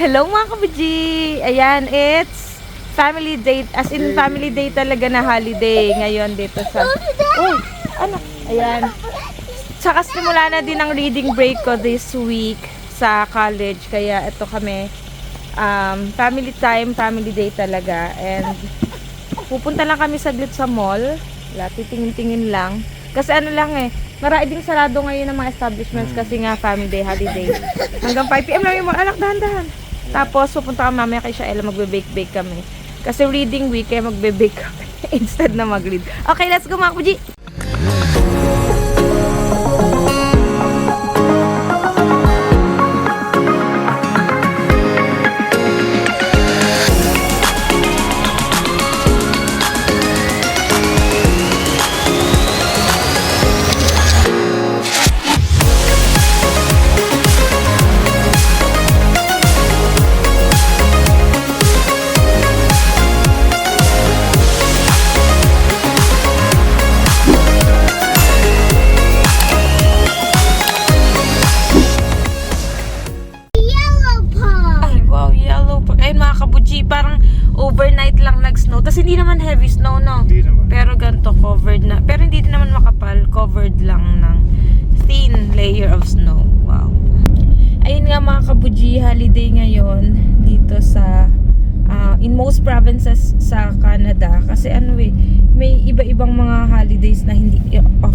Hello mga kabuji! Ayan, it's family day, as in family day talaga na holiday ngayon dito sa... Oh, ano? Ayan. Tsaka simula na din ang reading break ko this week sa college. Kaya ito kami, family time, family day talaga. And pupunta lang kami saglit sa mall. Titingin-tingin lang. Kasi ano lang maraming sarado ngayon ng mga establishments kasi nga family day, holiday. Hanggang 5 PM lang yung mga anak, dahan-dahan. Tapos pupunta kami mamaya kay Shaela, magbe-bake-bake kami. Kasi reading week, kaya magbe-bake kami instead na mag-read. Okay, let's go mga kuji! Parang overnight lang nag-snow. Tapos hindi naman heavy snow, no? Hindi naman. Pero ganito, covered na. Pero hindi din naman makapal. Covered lang ng thin layer of snow. Wow. Ayun nga mga kabuji, holiday ngayon dito sa in most provinces sa Canada. Kasi may iba-ibang mga holidays na hindi,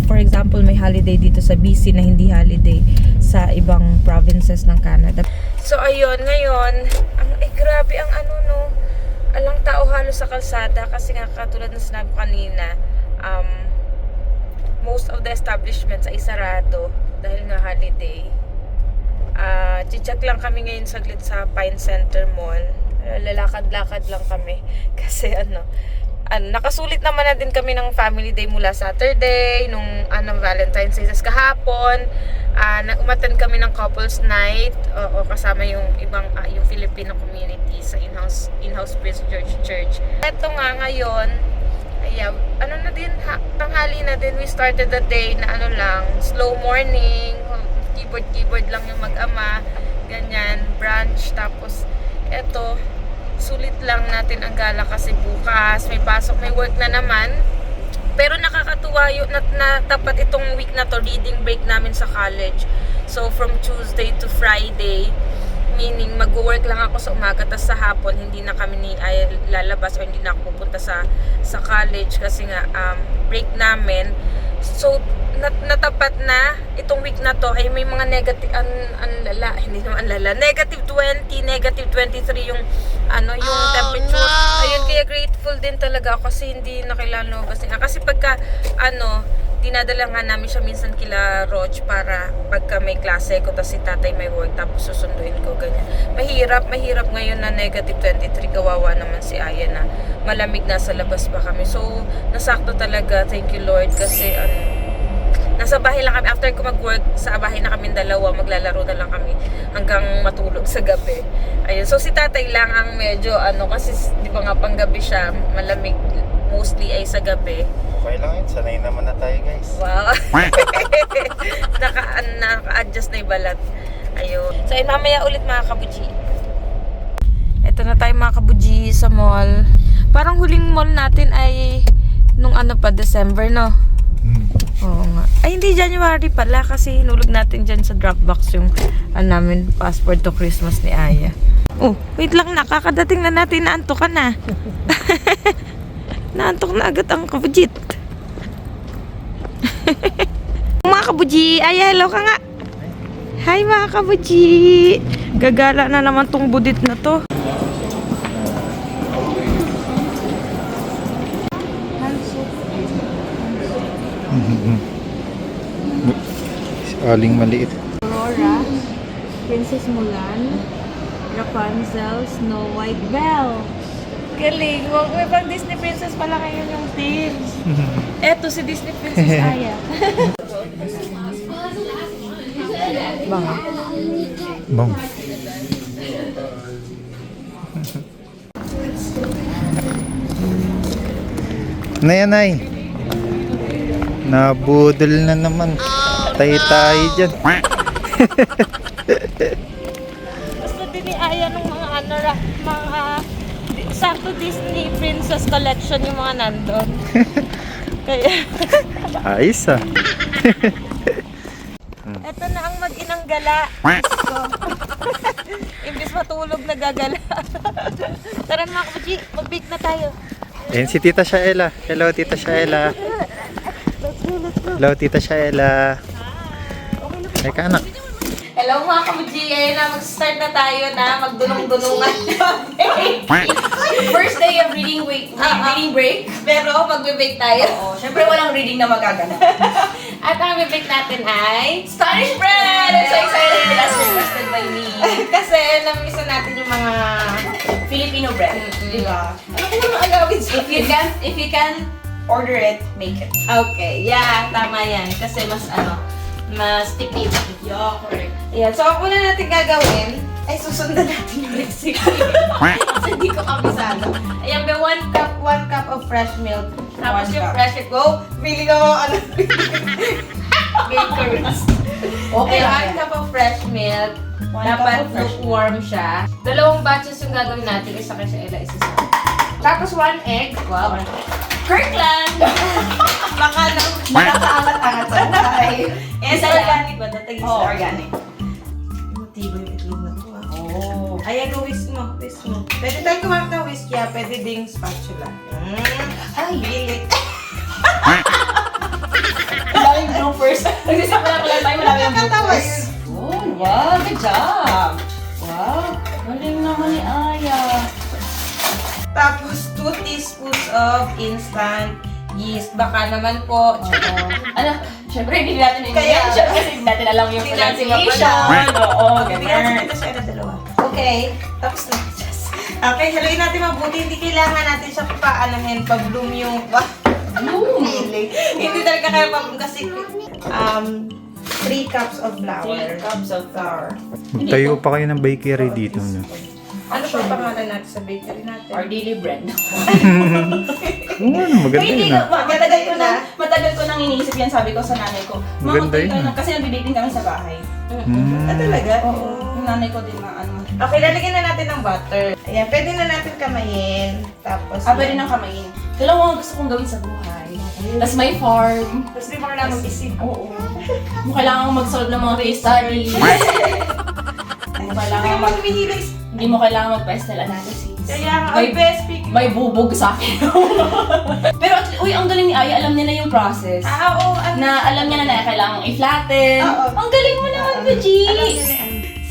for example, may holiday dito sa BC na hindi holiday sa ibang provinces ng Canada. So ayun, ngayon, grabe ang alang tao halos sa kalsada kasi nga katulad ng sinabi kanina, most of the establishments ay sarado dahil nga holiday. Chichak lang kami ngayon saglit sa Pine Center Mall. Lalakad-lakad lang kami kasi nakasulit naman na din kami ng family day mula Saturday, nung Valentine's Day kahapon. Umatan kami ng couples night o kasama yung ibang yung Filipino community sa in-house Prince George Church. Ito nga ngayon, tanghali na din, we started the day na slow morning, keyboard lang yung mag-ama, ganyan, brunch, tapos eto, sulit lang natin ang gala kasi bukas may pasok, may work na naman. Pero nakakatuwa yun na tapat itong week na to, reading break namin sa college. So from Tuesday to Friday, meaning mag-work lang ako sa umaga, tapos sa hapon hindi na kami lalabas o hindi na ako pupunta sa college kasi nga break namin. So natapat na itong week na to ay may mga negative hindi naman negative 20, negative 23 yung yung temperature. No! Ayun, kaya grateful din talaga ako kasi hindi nakilala kasi pagka dinadala nga namin siya minsan kila Roach para pagka may klase ko tapos si tatay may work tapos susunduin ko ganyan. Mahirap ngayon na negative 23, kawawa naman si Aya na malamig na sa labas pa kami. So nasakto talaga, thank you Lord kasi nasa bahay lang kami. After ko mag-work, sa bahay na kami dalawa, maglalaro na lang kami hanggang matulog sa gabi. Ayun. So si tatay lang ang medyo kasi di ba nga panggabi siya, malamig mostly ay sa gabi. Okay lang yun, sanay naman na tayo guys. Wow. Naka-adjust na yung balat. Ayun. So mamaya ulit mga kabuji. Ito na tayo mga kabuji sa mall. Parang huling mall natin ay nung December, no? Oo nga. Ay, hindi January pala kasi hinulog natin dyan sa Dropbox yung namin passport to Christmas ni Aya. Oh, wait lang na. Kakadating na natin. Naantok ka na. Naantok na agad ang kabujit. Mga kabuji. Aya, hello ka nga. Hi mga kabuji. Gagala na naman tong budit na to. Aling maliit. Aurora, Princess Mulan, Rapunzel, Snow White, Belle. Galing. May pang Disney Princess pala ngayon yung teams. Eto si Disney Princess Aya. Bang. Bang. Nay. Nabudol na naman. Tayo dyan. Gusto din ni Aya kaya ng mga mga sakto Disney Princess Collection yung mga nandun. Kaya, Ayos ah. eto na ang mag-inang gala. So, imbis matulog, nagagala. Tara mga kabuji, mag-bake na tayo. Ayan si Tita Shaela. Hello, Tita Shaela. Hello, Tita Shaela. Teka anak. Hello mga kabuji, ayun na, mag-start na tayo na magdunong-dunungan. First day of reading break. Pero magbe-bake tayo. Oo, syempre walang reading na magaganap. At ang bake natin ay Spanish bread! I'm so excited! As requested by me. kasi namisa natin yung mga Filipino bread. Diba? ano ko naman agawin sa If you can order it, make it. Okay, yeah, tama yan. Kasi mas tipid. Yeah, correct. Ayan, so ang una natin gagawin ay susundan natin yung recipe. Kasi hindi ko kabisado. Ayan, may 1 cup of fresh milk. Tapos 1 yung cup. fresh milk, feeling ako bakers. Okay Ayan, 1 lang yan. cup of fresh milk. 1 cup Dapat of fresh lukewarm siya. 2 batches yung gagawin natin. Isa kay Shaela, isa sa tapos 1 egg. Wow. Kirkland! Baka nang Nakakaangat-angat sa buhay. Yes, Isa lang. organic ba? Tatagis Oo, organic. Matibay yung itlog na to ah. Oh. Ayan, whisk mo. Whisk mo. Pwede tayo kumamit ng whisk ya. Pwede ding spatula. Ay! Bilit. Maraming bloopers. Nagsisimula ko lang tayo, maraming Nakakatawa bloopers. Oh, wow, good job! Wow, galing naman ni Aya. Tapos 2 teaspoons of instant yeast. Baka naman po. Ano, syempre hindi natin Kaya- i-mention kasi hindi natin alam yung Hindi natin pronunciation. Oo, Bigyan ganun. natin siya na dalawa. Okay. Tapos na. Okay, haluin natin mabuti. Hindi kailangan natin siya paanahin. Pa-bloom yung... Feeling. Hindi talaga kaya pa-bloom kasi 3 cups of flour. 3 cups of flour. Tayo pa kayo ng bakery dito. No? Ano pa pangalan natin sa bakery natin? Our daily bread. Oo, maganda Hindi, yun ah. matagal ko nang iniisip yan, sabi ko sa nanay ko. Maganda yun, ah. Kasi nagbibaking kami sa bahay. Mm. talaga? Oo. Yung nanay ko din na ano. Okay, lalagyan na natin ng butter. Ayan, pwede na natin kamayin. Tapos... Pwede nang kamayin. Dalawang gusto kong gawin sa buhay. Tapos may farm. Tapos di mo kailangan mag-isip. Oo. Mo kailangan mag-solve ng mga case studies. Hindi mo kailangan hindi mo kailangan mag-pestle analysis. Kaya nga, May- best speaking. May bubog sa akin. Pero uy, ang galing ni Aya, alam niya na yung process. Oo, Na alam niya na kailangan i-flatten. Oo. Ang galing mo naman, Baji!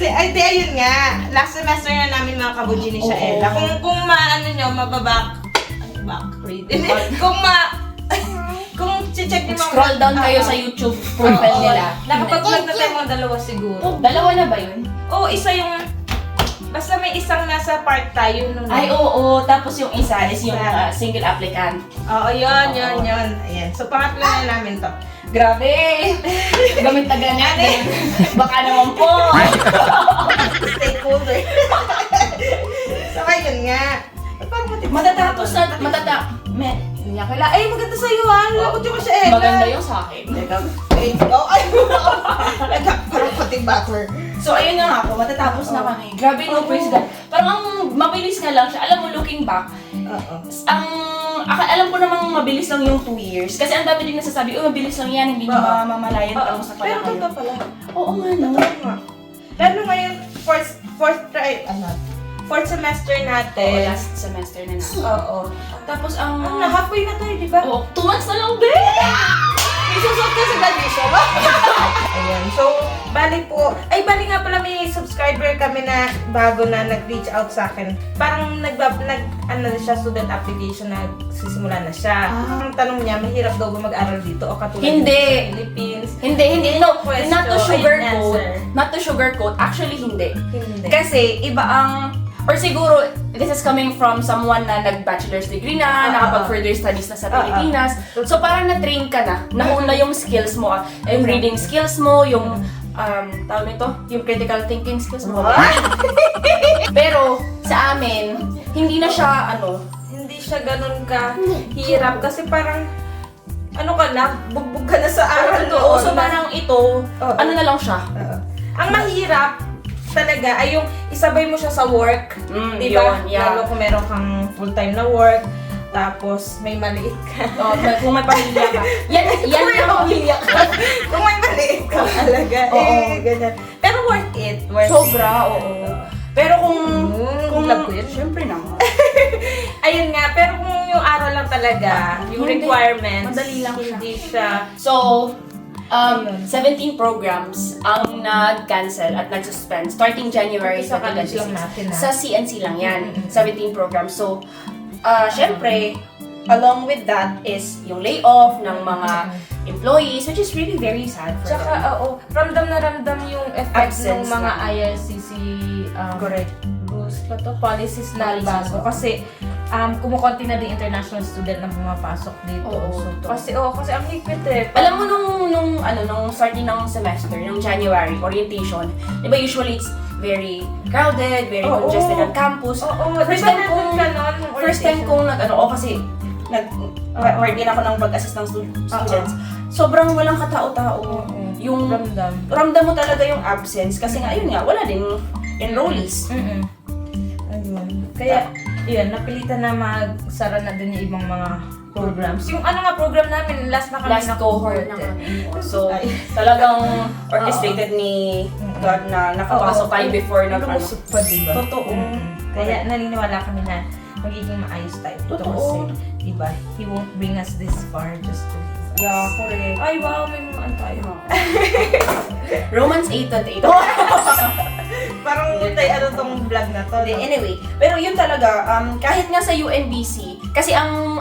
Ay, ayun nga. Last semester na namin mga kabuji ni Shaela. Oo. Kung maano nyo, back read. Kung check nyo Scroll down kayo sa YouTube profile nila. Nakapag-vlog na tayo mga dalawa siguro. Oh, dalawa na ba yun? Oo, isa yung... Basta may isang nasa part tayo nun. Ay, oo. Tapos yung isa is yung single applicant. Oo, yun. Ayan. So, pangatlo na namin to. Grabe! Gamit taga natin. Baka naman po. Stakeholder. So, ayun nga. Matatapos na, niya kailangan. Ay, maganda sa'yo ha. Lakot yung Shaela. Maganda yung sa akin. Parang pating butter. So, ayun na nga po, matatapos na kami. Grabe, no praise God. Parang ang mabilis nga lang siya. Alam mo, looking back, alam ko namang mabilis lang yung 2 years. Kasi ang dami din nasasabi, mabilis lang yan, hindi nyo mamamalayan tapos na pala Pero kayo. totoo pala. Oo nga, no? Lalo ngayon, fourth semester Oo, natin. last semester na na. Oo. Tapos ang... Halfway na tayo, di ba? Oo, 2 months na lang, be! Isusot ka sa graduation. Ayan. So, bali nga pala may subscriber kami na bago na nag-reach out sa akin. Parang siya, student application, nagsisimula na siya. Ang tanong niya, mahirap daw ba mag-aral dito o katulad Hindi. dito sa Philippines? Hindi, no. Question, Not to sugarcoat. answer. Not to sugarcoat. Actually, hindi. Hindi. Kasi, iba ang... Or siguro, this is coming from someone na nag-bachelor's degree na, nakapag-further studies na sa Pilipinas. So, parang na-train ka na. Nauna yung skills mo. Yung reading skills mo, yung... tawag nito, yung critical thinking skills mo. Pero, sa amin, hindi na siya, Hindi siya ganun ka hirap kasi parang bugbog ka na sa aral Oo, so parang ito, Oo. ano na lang siya. Ang mahirap, talaga ay yung isabay mo siya sa work. Di ba? Yun, yeah. Lalo kung meron kang full-time na work, tapos may maliit ka. Kung may pamilya ka. Yan yung pamilya ka. Kung may maliit ka talaga, ganyan. Pero worth it. Sobra, oo. Pero kung love ko yun. syempre naman. Ayun nga, pero kung yung araw lang talaga, yung Hindi. requirements, Madali lang siya. hindi siya. So, 17 programs ang nag-cancel at nag-suspend starting January Sa college 2026. lang natin, Sa CNC lang yan, 17 programs. So, syempre, along with that is yung layoff ng mga employees, which is really very sad for Tsaka, them. ramdam na ramdam yung effect ng Absence mga na. IRCC Correct. rules pa to, policies na Policies. bago. Kasi, kumukonti na din international student na pumapasok dito. Oo, So, kasi ang higpit eh. Alam mo nung starting ng semester, nung January, orientation, di ba usually it's very crowded, very Oo. congested ang campus. First time kong kasi part din ako ng pag-assist ng students. Sobrang walang katao-tao. Yung ramdam mo talaga yung absence kasi nga, yun nga, wala ding enrollees. Ayun. Kaya, yun, napilitan na magsara na din yung ibang mga programs. Yung program namin, last na kami Last cohort na naman. So, talagang orchestrated ni God na nakapasok tayo before na lumusot pa, diba? Totoo. Kaya naniniwala kami na magiging maayos tayo. Totoo. Kasi, diba, He won't bring us this far just to leave us. Yeah, correct. Ay, wow, may mga tayo. Romans 8:28. Parang tayo tong vlog na to. Anyway, pero yun talaga, kahit nga sa UNBC, kasi ang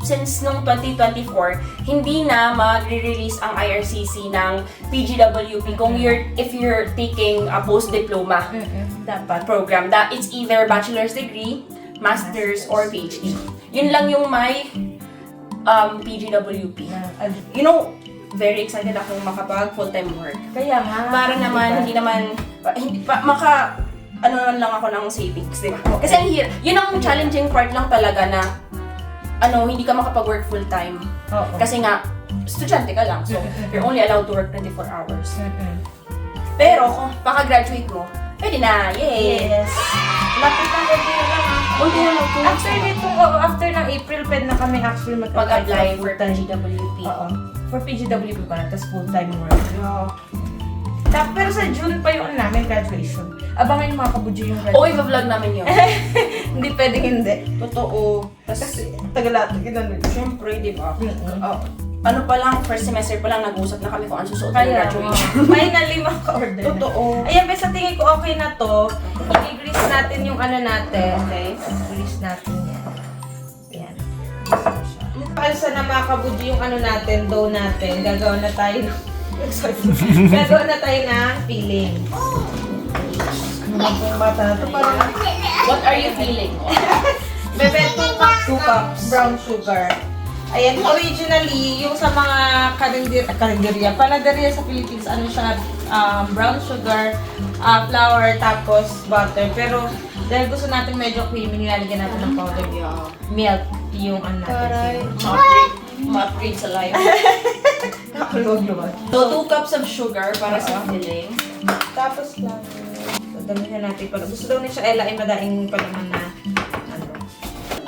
since nung 2024, hindi na magre-release ang IRCC ng PGWP kung if you're taking a post-diploma Dapat. program. That it's either bachelor's degree, master's, or PhD. Yun lang yung may PGWP. You know, very excited akong makapag full-time work. Kaya nga. Para naman, hindi pa, lang ako ng savings, di ba? Kasi ang hirap. Yun ang challenging part lang talaga na, hindi ka makapag-work full-time. Oo. Kasi nga, estudyante ka lang. So, you're only allowed to work 24 hours. Pero, kung paka-graduate mo, pwede na. Yay! Yes. Lapit na konti na lang. Konti na lang. After ng April, pwede na kami actually Mag-apply for full-time. PGWP. Oo. For PGWP pa na, tapos full-time work. Pero sa June pa yung namin graduation. Abangan yung mga kabudyo yung Oo, graduation. i-vlog namin yun. Hindi pwedeng hindi. Totoo. Kasi tagalatag yun. Siyempre, di ba? Ano pa lang, first semester pa lang, nag-usap na kami kung ano susuot ng Kaya, graduation. finally maka-order na. Totoo. Ayan, pero sa tingin ko okay na to. I-grease natin yung natin. Okay. Grease natin yan. Ayan. Palsa na mga kabudyo yung natin, dough natin. Gagawa na tayo ng... Sorry. Gagawa na tayo ng filling. Ano ba pong bata na to? Parang... What are you feeling? Bebe, 2 cups brown sugar. Ayan, originally, yung sa mga panaderia sa Philippines, siya, brown sugar, flour, tapos butter. Pero, dahil gusto natin medyo creamy, nilalagyan natin ng powdered milk, yung natin. Ma-upgrade sa life. Nakaluwag-luwag. So, 2 cups of sugar para sa filling. Tapos lang, damihan natin pala. Gusto daw ni siya, Ella, ay madaing pa naman na,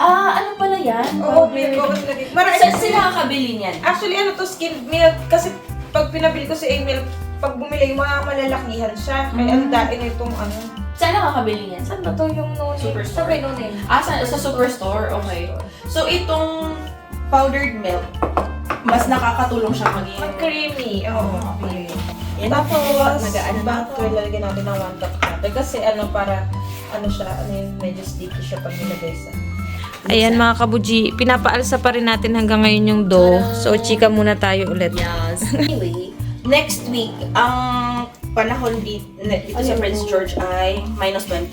Ano pala yan? Oo, milk. Saan sila nakakabili niyan? Actually, to skimmed milk. Kasi pag pinabili ko si milk, pag bumili, malalakihan siya. Kaya ang daing itong Saan nakakabili niyan? Saan ba? Ito yung no-name. Superstore. Sabi no-name. Sa superstore? Okay. So, itong powdered milk, mas nakakatulong siya maging... Creamy. Oo, creamy. Yan. Tapos, Nag-ano na butter, lalagyan natin ng 1 cup butter. Kasi para, medyo sticky siya pag nilagay sa... Ayan mga kabuji, pinapaalsa pa rin natin hanggang ngayon yung dough. So, chika muna tayo ulit. Yes. Anyway, next week, ang panahon dito sa Prince George ay -20.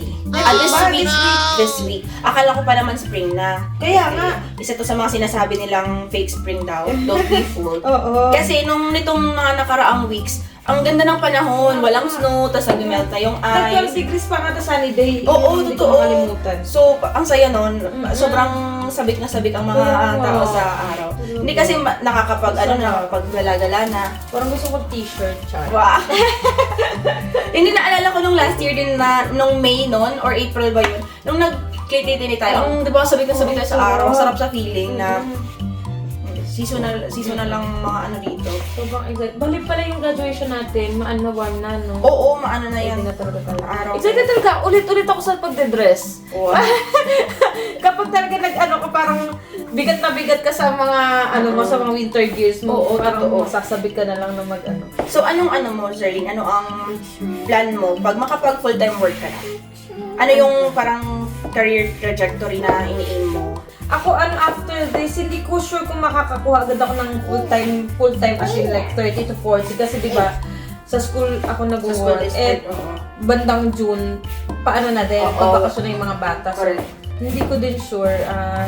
This week. Akala ko pa naman spring na. Kaya nga. Isa to sa mga sinasabi nilang fake spring daw. Don't be fooled. Oo. Kasi nitong mga nakaraang weeks, Ang ganda ng panahon, walang snow, tapos nag-melt na yung Nag 12 ice. degrees pa nga sunny day. Oo, Hindi totoo. ko makalimutan. So, ang saya nun. Sobrang sabik na sabik ang mga Kaya, tao wow. sa araw. Hindi kasi nakakapag-gala na. Parang gusto ko t-shirt, char. Wow. Hindi, naalala ko nung last year din na, nung May nun, or April ba yun, nung nag-kitty tayo, ang di ba sabik na sabik tayo sa araw, sarap sa feeling na seasonal lang mga ano dito. Sobrang excited. Balik pala yung graduation natin, maano warm na, no? Oo, maano na yan. Hindi na talaga tayo. Araw. Excited talaga. Ulit-ulit ako sa pagde-dress. Wow. Kapag talaga nag-ano ka, parang bigat na bigat ka sa mga, ano mo, sa mga winter gears mo. Oo, parang totoo. masasabi ka na lang na mag-ano. So, anong ano mo, Zerlyn? Ano ang plan mo pag makapag full-time work ka na? Ano yung parang career trajectory na ini-aim mo? Ako, after this, hindi ko sure kung makakakuha agad ako ng full-time as in like 30 to 40. Kasi diba, sa school ako Sa school nag-work. district, Eh, oo. bandang June, paano na din, Oo. pagbakasyon na yung mga bata. So, Correct. hindi ko din sure,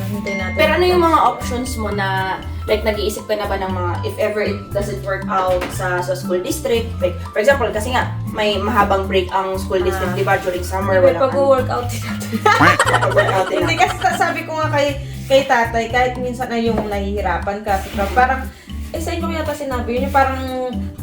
hintay natin. Pero ano yung mga options mo na, like, nag-iisip ka na ba ng mga, if ever it doesn't work out sa school district? Like, for example, kasi nga, may mahabang break ang school district, di ba, during summer, May walang pag-workout din natin. workout din. Hindi kasi sabi ko nga kay tatay, kahit minsan na yung nahihirapan ka, parang, sa inyo ko yata sinabi, yun yung parang,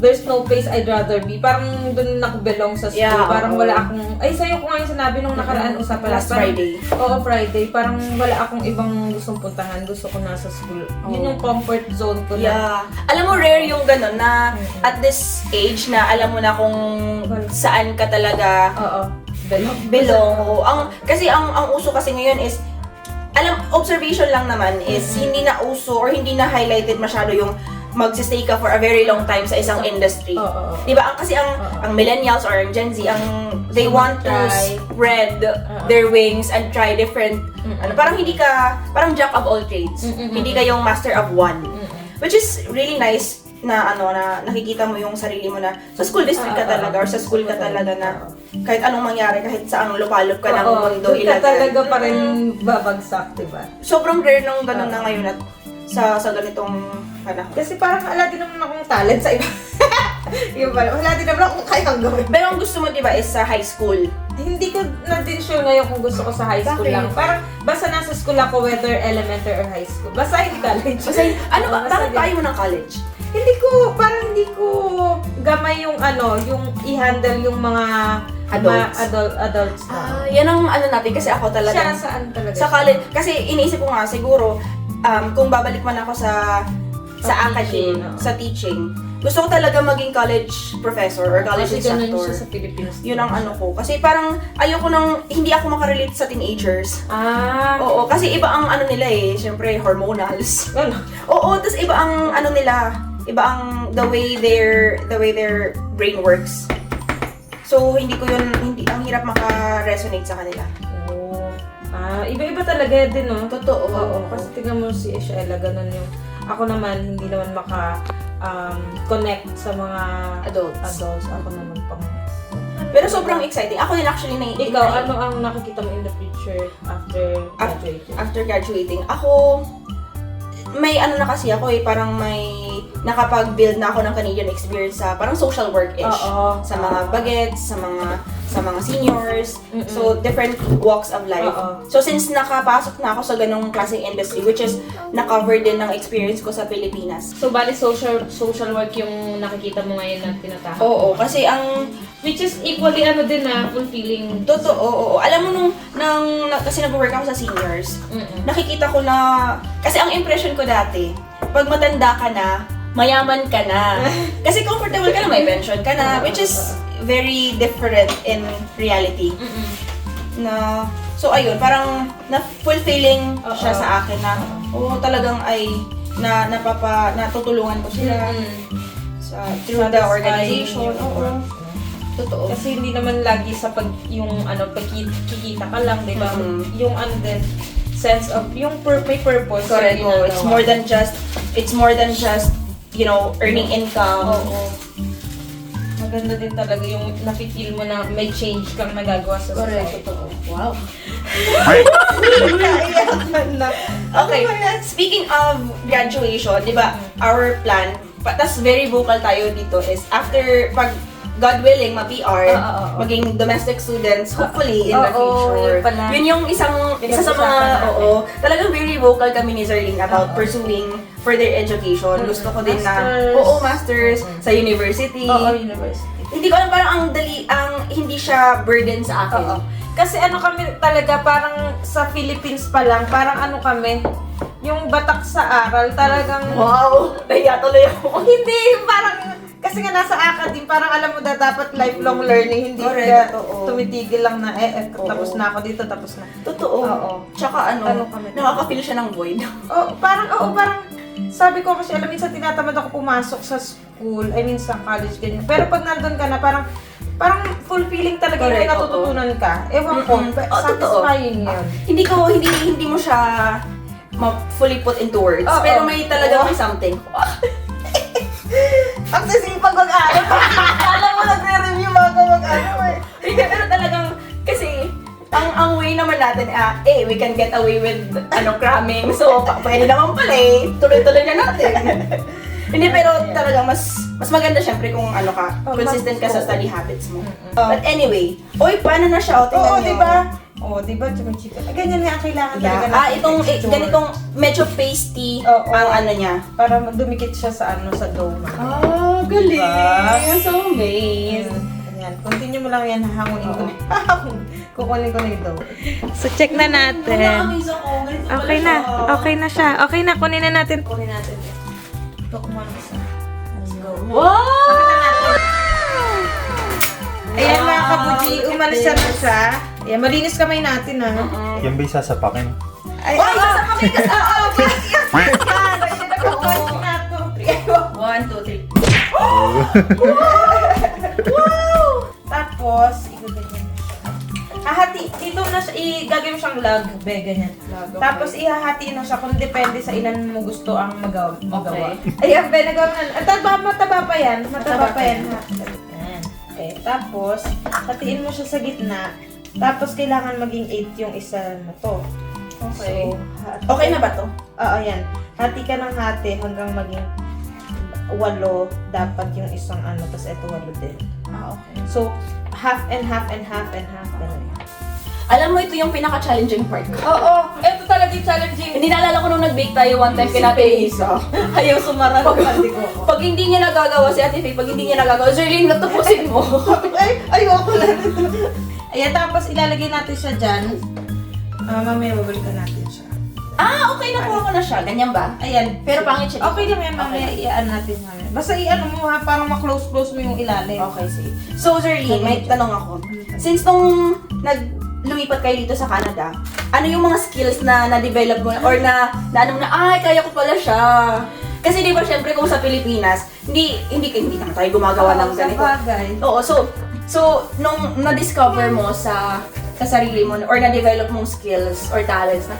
there's no place I'd rather be. Parang doon nakabelong sa school. Yeah, parang oo. wala akong, sa'yo ko nga yung sinabi nung nakaraan usapan. Last Friday. Oo, Friday. Parang wala akong ibang gustong puntahan. Gusto ko nasa school. Yun yung comfort zone ko na. Yeah. Alam mo, rare yung gano'n na at this age na alam mo na kung saan ka talaga Oo. Belong. belong. Oo. Kasi ang uso kasi ngayon is, observation lang naman is hindi na uso or hindi na highlighted masyado yung magsistay ka for a very long time sa isang industry. Oo. Di ba? Kasi ang millennials or ang Gen Z, they want to Try. spread their wings and try different, parang hindi ka, parang jack of all trades. Hindi ka yung master of one. Which is really nice na na nakikita mo yung sarili mo na sa school district ka talaga or sa school ka talaga na kahit anong mangyari, kahit saang lupalop ka ng mundo doon ka ilagay. talaga pa rin babagsak, diba? Sobrang rare ng ganun na ngayon at sa ganitong panahon. Kasi parang wala din naman akong talent sa iba. Yung pala, wala din naman akong kayang gawin. Pero ang gusto mo, di ba, is sa high school. Hindi ko na din sure ngayon kung gusto ko sa high school Bakit? lang. Parang basta nasa school ako, whether elementary or high school. Basta hindi college. Kasi, ano ba, Basta bakit din. tayo mo ng college? Hindi ko gamay yung yung i-handle yung mga Adults. adults na. Yan ang ano natin, kasi ako Siya talaga. saan talaga? Sa college, kasi iniisip ko nga, siguro, kung babalik man ako sa teaching, academe, sa teaching, gusto ko talaga maging college professor or college Kasi ganun instructor. siya sa Philippines. Yun ang ano ko. Kasi parang ayoko hindi ako makarelate sa teenagers. Oo, kasi iba ang ano nila eh, syempre hormonals. Ano? Oo, tapos iba ang ano nila, iba ang the way their brain works. So hindi ang hirap maka-resonate sa kanila. Oo. Iba-iba talaga din, no? Totoo. Oo, kasi tingnan mo si Sheila, ganun yung... Ako naman, hindi naman connect sa mga Adults. Ako naman pang... Pero sobrang exciting. Ako din actually Ikaw, ano ang nakikita mo in the future after graduating? After graduating, ako, may ano na kasi ako eh, parang may nakapag-build na ako ng Canadian experience sa parang social work-ish. Oo. Sa mga bagets, sa mga seniors, so different walks of life. Oo. So since nakapasok na ako sa ganong klaseng industry, which is na-cover din ng experience ko sa Pilipinas. So, bali social work yung nakikita mo ngayon na tinatahak? Oo, kasi Which is equally fulfilling. totoo, oo. Alam mo kasi nag-work ako sa seniors, nakikita ko na, kasi ang impression ko dati, pag matanda ka na, mayaman ka na. Kasi comfortable ka na, may pension ka na, which is very different in reality. So ayun, parang na-fulfilling siya sa akin na, talagang ay, natutulungan ko sila through the organization. Oo. Totoo. Kasi hindi naman lagi sa pagkikita ka lang, di ba? Yung din, sense of, yung may purpose. Correct. yung It's more than just, earning income. Oo. Maganda din talaga yung nafe-feel mo na may change kang nagagawa sa society. Totoo. Wow. Naiyakan na. Okay, speaking of graduation, di ba, our plan tas very vocal tayo dito is after, pag God willing, ma-PR, maging domestic students, hopefully, in the future. yun pala. Yun yung isa sa mga, talagang very vocal kami ni Zerlene about pursuing further education. Gusto ko din na, masters sa university. University. Hindi ko alam, parang hindi siya burden sa akin. Kasi ano kami talaga, parang sa Philippines pa lang, parang ano kami, yung batak sa aral, talagang... Wow! Nahiya tuloy ako. Hindi, parang... Kasi nga nasa academe, parang alam mo na dapat lifelong learning, hindi Correct, ka tumitigil lang na tapos na ako dito, tapos na. Totoo. Oo. Tsaka Ano kami? nakaka-feel siya ng void. Parang sabi ko kasi alam minsan tinatamad ako pumasok sa school, I mean sa college ganyan. Pero pag nandun ka na, parang fulfilling talaga yung Correct, natututunan ka. Ewan ko, satisfying yun. Hindi mo siya fully put into words. Pero may talaga may something. Ang sisipag mag-aaral. Alam mo, nagre-review bago mag-aaral eh. Pero talagang, kasi, ang way naman natin, we can get away with cramming. So, pwede naman pala tuloy-tuloy na natin. Hindi, pero talagang mas maganda syempre kung consistent ka sa study habits mo. But anyway, paano na siya? Tingnan niyo. Diba, chika. Ganyan nga ang kailangan talaga. Ganitong medyo pasty ang niya. Para dumikit siya sa sa dough. Galing. Diba? So amazed. Ganyan. Continue mo lang yan, hahanguin ko na. Kukunin ko na yung dough. So, check na natin. Na-amaze ako. Ganito pala Okay na. siya. Okay na siya. Okay na, kunin na natin. Kunin natin. Ito, kumano isa. Let's go. Wow! Ayan mga kabuji, umalis na siya. Ayan, malinis kamay natin Yan ba yung sasapakin? Ay, sasapakin ka sa One, two, three. Wow! Tapos, ganyan. Hahati, dito na siya, gagawin mo siyang log, ganyan. Okay. Tapos, ihahatiin na siya kung depende sa ilan mo gusto ang magawa. Okay. Ayan, nagawa na. Mataba pa yan. Mataba pa yan. Ayan. Okay, tapos, hatiin mo siya sa gitna. Tapos, kailangan maging 8 yung isa na to. Okay. So, Okay na ba to? Oo, yan. Hati ka ng hati hanggang maging 8 dapat yung isang tapos ito 8 din. Okay. So, half and half and half and half. Alam mo, ito yung pinaka-challenging part ko. Oo, ito talaga yung challenging. Hindi naalala ko nung nag-bake tayo one time kinatay isa. Ayaw sumarang. Pag hindi niya nagagawa si Ate Faye, pag hindi niya nagagawa, Zerlene, natapusin mo. Ayoko na nito. Ayan, tapos ilalagay natin siya dyan. Mamaya babalikan natin siya. Okay, nakuha ko na siya. Ganyan ba? Ayan. Pero pangit siya. Okay lang yan, mamaya iaan natin mamaya. Basta mo ha, parang ma-close-close mo yung ilalim. Okay, sige. So, Zerlene, may tanong ako. Since nung lumipat kayo dito sa Canada, ano yung mga skills na na-develop mo or kaya ko pala siya. Kasi di ba syempre kung sa Pilipinas, hindi naman tayo gumagawa ng ganito. Bagay. Oo, so nung na-discover mo sa sarili mo or na-develop mong skills or talents na,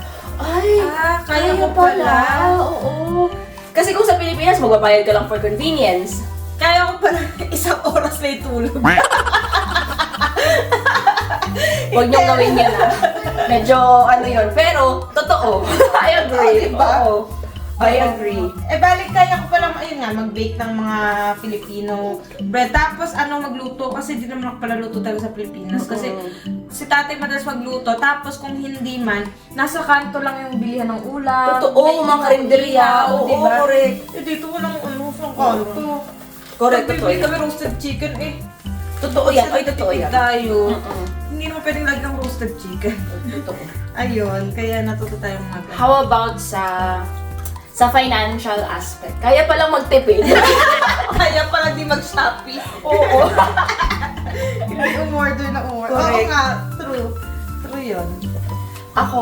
kaya ko pala. Oo. Kasi kung sa Pilipinas, magbabayad ka lang for convenience. Kaya ko pala 1 oras na itulog. Huwag niyong gawin yan Medyo yun. Pero, totoo. I agree. Diba? Oo. I agree. Balik kaya ko palang, mag-bake ng mga Filipino bread. Tapos, magluto. Kasi di naman ako pala luto talaga sa Pilipinas. Kasi, si tatay madalas magluto. Tapos, kung hindi man, nasa kanto lang yung bilihan ng ulam. Totoo, mga karinderya. Oo, diba? correct. Dito walang sa kanto. Correct, Nagbibili totoo. kami roasted chicken Totoo yan. Ay, totoo yan. Tayo. Hindi naman pwedeng lagi ng roasted chicken. Totoo. Ayun, kaya natuto tayong mag- How about sa financial aspect? Kaya palang magtipid. Kaya pala di mag-Shopee. Oo. Hindi umorder na umorder. Oo Correct. nga, true. True yun. Ako,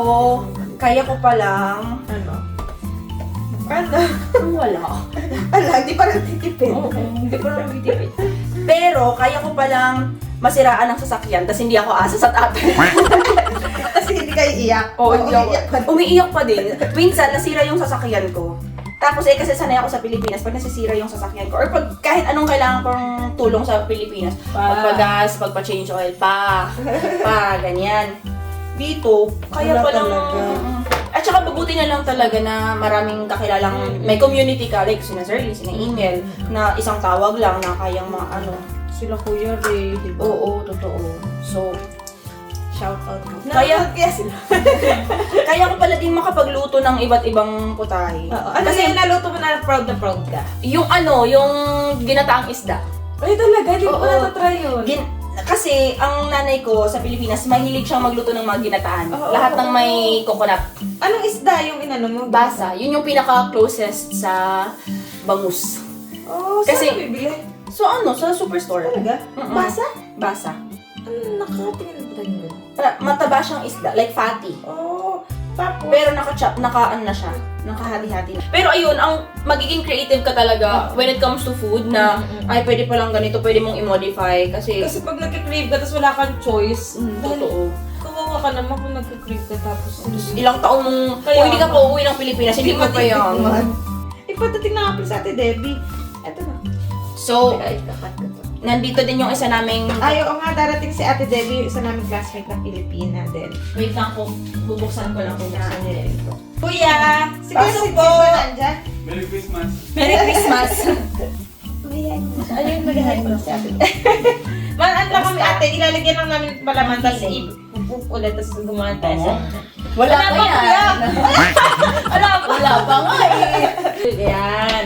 kaya ko palang... Ano? Wala. Hindi pa rin titipid. Oo, hindi ko lang magtipid. Pero, kaya ko palang masiraan ng sasakyan, tapos hindi ako asa sa tatay. Kasi hindi kayo iyak. Oo, hindi ako. Iiyak pa. Umiiyak pa din. Minsan, nasira yung sasakyan ko. Tapos kasi sanay ako sa Pilipinas, pag nasisira yung sasakyan ko, or pag kahit anong kailangan kong tulong sa Pilipinas, pagpagas, pagpa-change oil, ganyan. Dito, kaya Wala palang, talaga. At saka mabuti na lang talaga na maraming kakilalang may community ka, like sina Zerly, sina Email, na isang tawag lang na kayang mga ano. Sila Kuya Ray, di ba? Oo, totoo. So, Shout out mo. Kaya- sila. kaya ko pala din makapagluto ng iba't ibang putahe. Ano kasi yung naluto mo na proud ka? Yung ano, yung ginataang isda. Ay, talaga? Di ko Oo. na try yun. Kasi ang nanay ko sa Pilipinas, mahilig siyang magluto ng mga ginataan. Oo, Lahat oo, ng may coconut. Anong isda yung inano mo? Basa. Yun yung pinaka-closest sa bangus. Oh, Kasi- saan bibili? So ano, sa superstore. Talaga? Mm-mm. Basa? Basa. Ano, nakatingin mo tayo yun? Mataba siyang isda, like fatty. Oh, tapos? Pero naka-chop, ano na siya, nakahati-hati na. Pero ayun, ang magiging creative ka talaga when it comes to food na, ay pwede palang ganito, pwede mong i-modify kasi, Kasi pag nagkikrave ka, tapos wala kang choice, dahil totoo. kawawa ka naman kung nagkikrave ka, tapos Ilang taon mong, Kaya kung hindi ka pa uuwi ng Pilipinas, hindi mo pa yan. Ipadating na nga pala sa Ate Debbie. Eto na. So, nandito din yung isa naming, Ay, oo nga, darating si Ate Debbie, yung isa naming classmate ng Pilipina din. wait lang po, bubuksan ko lang kung saan nila ito. Kuya! Siguro Pasok po! po. Nandyan? Merry Christmas. Merry Christmas! Ayun, maghahay pa si Ate Debbie. Ano lang kami ate, ilalagyan lang namin malaman, tapos ipupup ulit, tapos gumawa tayo sa... Wala pa pa, kuya. yan! Wala pa nga eh! Yan.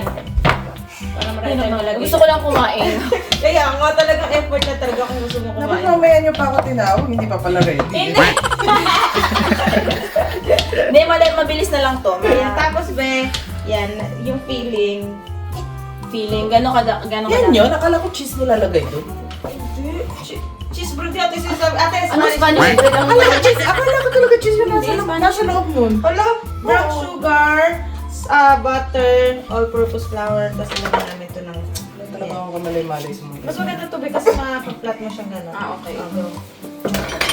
Para marami tayong malagay. Gusto ko lang kumain. Kaya nga talagang effort na talaga kung gusto mo Dapat kumain. mamaya niyo pa ako tinawag, hindi pa pala ready. Hindi! Hindi, mabilis na lang to. Ayan, tapos be, yan, yung feeling. Gano'n Yan yun, akala ko cheese nilalagay doon. Hindi. Cheese bread ate, sinasabi. Ate, Ano Spanish bread ang Akala ko talaga cheese yung nasa loob nun. Wala, brown sugar, butter, all-purpose flour, tapos lagyan namin ito ng... Talaga ako kamalay-malay sa mga. Mas maganda ito be, kasi mapaplat mo siyang gano'n. Okay.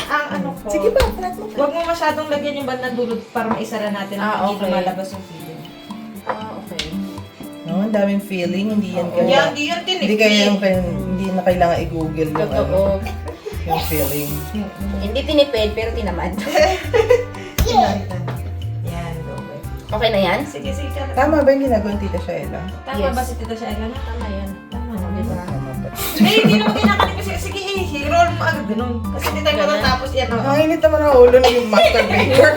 Ang ano ko, Sige ba, flat mo. huwag mo masyadong lagyan yung bandang dulot para maisara natin at hindi Okay. lumalabas yung feeling. Okay. No, ang daming feeling, hindi yan kaya. Yan, di yan tinik. Hindi kaya yung hindi na kailangan i-google yung Totoo. yung feeling. Hindi tinipid, pero tinamad. Yan, okay. Okay na yan? Sige, sige. Tama ba yung ginagawa ni Tita Shaela? Tama Yes. ba si Tita Shaela? Tama yan. Tama, di ba? Tama ba? Hindi naman kinakalit kasi. Sige, i-roll mo agad ganun. Kasi hindi tayo Ganun. matatapos yan. oh. Ang init naman ang ulo ng yung master baker.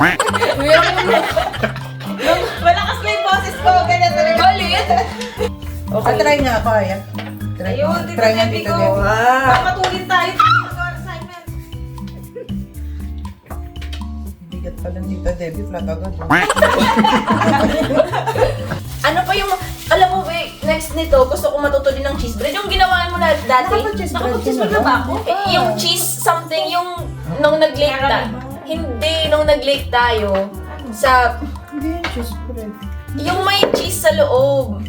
Malakas na yung boses ko. Ganyan talaga. Galit! Okay. Try nga ako, Aya. Ayun, Tita Try nga, Debbie Tita ko. Debbie. Baka matulin tayo. Assignment. Bigat pala ni Tita Debbie, flat agad. Ano pa yung, alam mo ba, next nito, gusto kong matuto din ng cheese bread. Yung ginawa mo na dati. Nakapa-cheese bread Nakapa-cheese ka bread na na ba ako? Yung cheese something, yung nung nag-lake Hindi, nung nag-lake tayo. Sa, Hindi yung cheese bread. yung may cheese sa loob.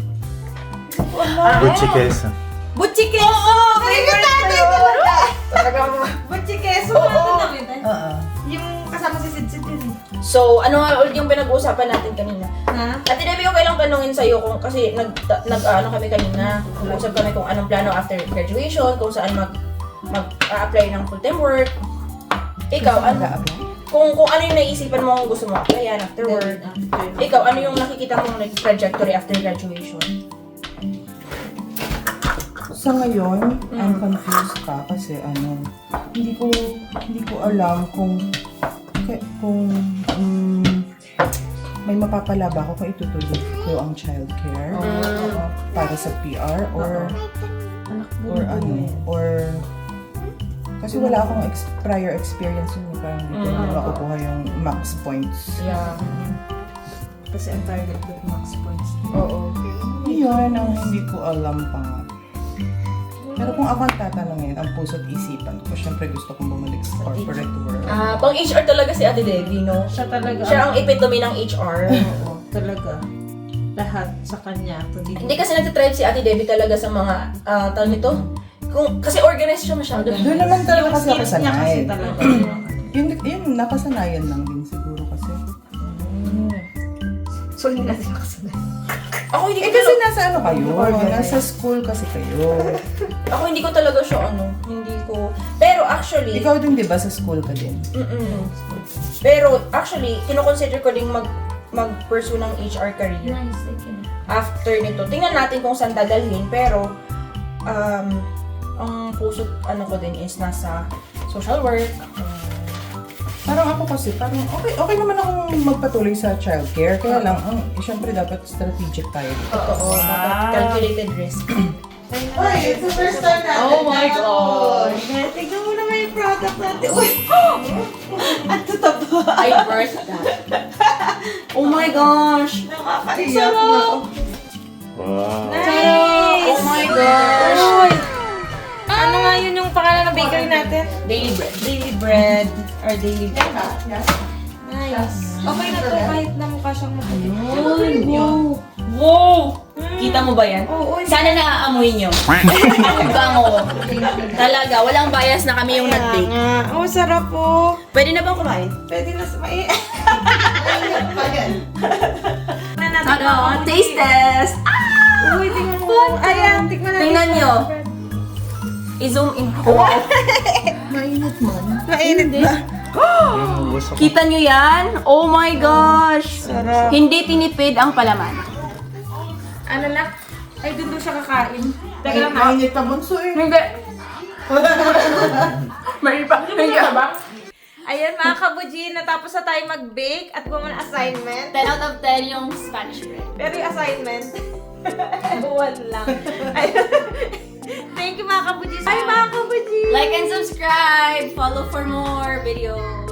Gucci queso. Butchi queso! Oo! Favorite ko yun! Talagang... Butchi queso! Oo! Oo. Yung kasama si Sid yun. So, ano nga ulit yung pinag-uusapan natin kanina? Ha? Ate Debbie, okay lang tanungin sa'yo kung kasi ano kami kanina, nag-usap kami kung anong plano after graduation, kung saan mag-apply ng full-time work. Ikaw, ano? Kung ano yung naisipan mo kung gusto mo applyan after work. Ikaw, ano yung nakikita mong trajectory after graduation? Sa ngayon, I'm confused pa kasi hindi ko alam kung may mapapala ba ako kung itutuloy ko ang childcare para sa PR or kasi wala akong prior experience yun, parang hindi ko makukuha yung max points. Yeah. Kasi ang target ko max points. Oo. Yun ang hindi ko alam pa nga. Pero kung ako ang tatanungin, ang puso't isipan ko, syempre gusto kong bumalik sa corporate world. Pang HR talaga si Ate Debbie, no? Siya talaga. Siya ang epitome ng HR. Oo, talaga. Lahat sa kanya. Hindi kasi nagtitrive si Ate Debbie talaga sa mga, tawag nito? Kasi organized siya masyado. Doon naman talaga kasi ako skills niya kasi sanay. talaga. Yun, nakasanayan lang din siguro kasi. So, hindi natin nakasanay. Ako hindi ko Kasi talaga, nasa ano kayo? Nasa school kasi kayo. ako hindi ko talaga siya hindi ko ko. Pero actually, Ikaw din, di ba, sa school ka din? Pero actually, kino-consider ko ding mag-pursue ng HR career. After nito, tingnan natin kung saan dadalhin, pero ang puso ko din is nasa social work. Parang ako kasi, parang okay naman akong magpatuloy sa childcare. Kaya lang, syempre dapat strategic tayo dito. Oo, calculated risk. Ay, it's the first time natin. Oh my gosh! Tignan mo naman yung product natin. Uy! At totoo. I birthed that. Oh my gosh! Nakakaiyak na. Wow. Nice! Oh my gosh! Ano nga yun yung pangalan ng bakery natin? Daily bread. Daily bread. Or daily bread. Nice. Okay na to kahit na mukha siyang mabuti. Wow! Kita mo ba yan? Oo, Sana naaamoy nyo. Ang bango. Talaga, walang bias na kami yung nag-bake. Oh, sarap po. Pwede na bang kumain? Pwede na sa may... Tada! Taste test! Uy, tingnan mo. Ayan, tikman natin. Tingnan nyo. I-zoom in. Wow! Mainit ba? Kita nyo yan? Oh my gosh! Sarap. Hindi tinipid ang palaman. Ano na? Ay, doon siya kakain. Teka lang ha. Mainit ka, bunso eh. Hindi. May pa. Hindi ba? Ayan mga kabuji, natapos na tayo mag-bake at gumawa ng assignment. 10 out of 10 yung Spanish bread. Pero yung assignment, 1 lang. Ayun. Thank you mga kabuji. Bye mga kabuji! Like and subscribe. Follow for more videos.